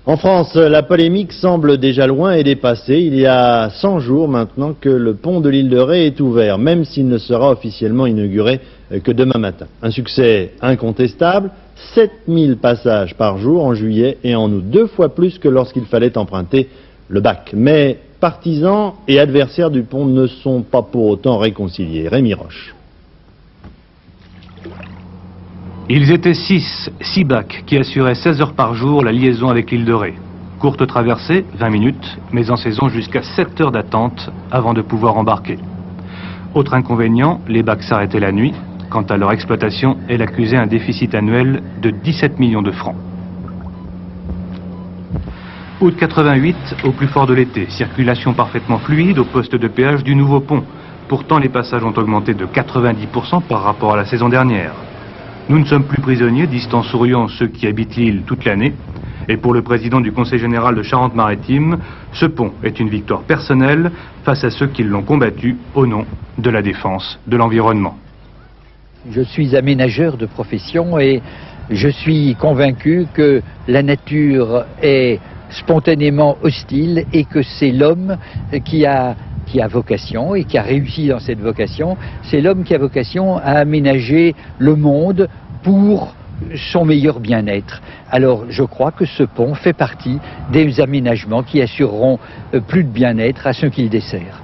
En France, la polémique semble déjà loin et dépassée. Il y a 100 jours maintenant que le pont de l'île de Ré est ouvert, même s'il ne sera officiellement inauguré que demain matin. Un succès incontestable, 7000 passages par jour en juillet et en août, 2 fois plus que lorsqu'il fallait emprunter le bac. Mais partisans et adversaires du pont ne sont pas pour autant réconciliés. Rémi Roche. Ils étaient 6 bacs qui assuraient 16 heures par jour la liaison avec l'île de Ré. Courte traversée, 20 minutes, mais en saison jusqu'à 7 heures d'attente avant de pouvoir embarquer. Autre inconvénient, les bacs s'arrêtaient la nuit. Quant à leur exploitation, elle accusait un déficit annuel de 17 millions de francs. Août 88, au plus fort de l'été, circulation parfaitement fluide au poste de péage du nouveau pont. Pourtant, les passages ont augmenté de 90% par rapport à la saison dernière. Nous ne sommes plus prisonniers, disent en souriant ceux qui habitent l'île toute l'année. Et pour le président du Conseil général de Charente-Maritime, ce pont est une victoire personnelle face à ceux qui l'ont combattu au nom de la défense de l'environnement. Je suis aménageur de profession et je suis convaincu que la nature est spontanément hostile et que c'est l'homme qui a vocation et qui a réussi dans cette vocation. C'est l'homme qui a vocation à aménager le monde pour son meilleur bien-être. Alors je crois que ce pont fait partie des aménagements qui assureront plus de bien-être à ceux qui le desservent.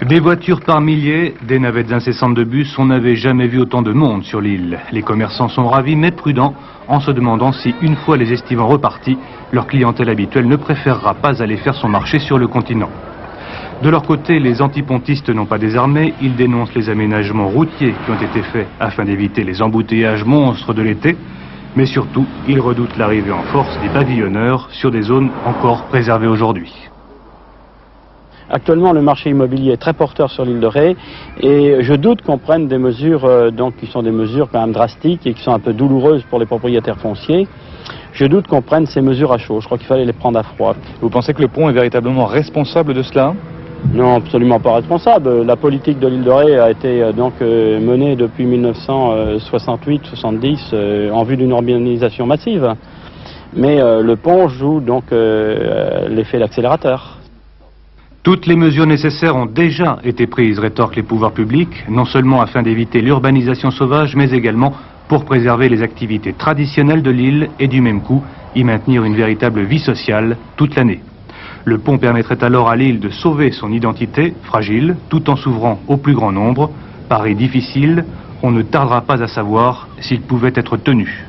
Des voitures par milliers, des navettes incessantes de bus, on n'avait jamais vu autant de monde sur l'île. Les commerçants sont ravis mais prudents en se demandant si, une fois les estivants repartis, leur clientèle habituelle ne préférera pas aller faire son marché sur le continent. De leur côté, les antipontistes n'ont pas désarmé, ils dénoncent les aménagements routiers qui ont été faits afin d'éviter les embouteillages monstres de l'été, mais surtout, ils redoutent l'arrivée en force des pavillonneurs sur des zones encore préservées aujourd'hui. Actuellement, le marché immobilier est très porteur sur l'île de Ré et je doute qu'on prenne des mesures qui sont des mesures quand même drastiques et qui sont un peu douloureuses pour les propriétaires fonciers. Je doute qu'on prenne ces mesures à chaud. Je crois qu'il fallait les prendre à froid. Vous pensez que le pont est véritablement responsable de cela ? Non, absolument pas responsable. La politique de l'île de Ré a été menée depuis 1968-70 en vue d'une urbanisation massive. Mais le pont joue l'effet d'accélérateur. Toutes les mesures nécessaires ont déjà été prises, rétorquent les pouvoirs publics, non seulement afin d'éviter l'urbanisation sauvage, mais également pour préserver les activités traditionnelles de l'île et du même coup y maintenir une véritable vie sociale toute l'année. Le pont permettrait alors à l'île de sauver son identité, fragile, tout en s'ouvrant au plus grand nombre. Pari difficile, on ne tardera pas à savoir s'il pouvait être tenu.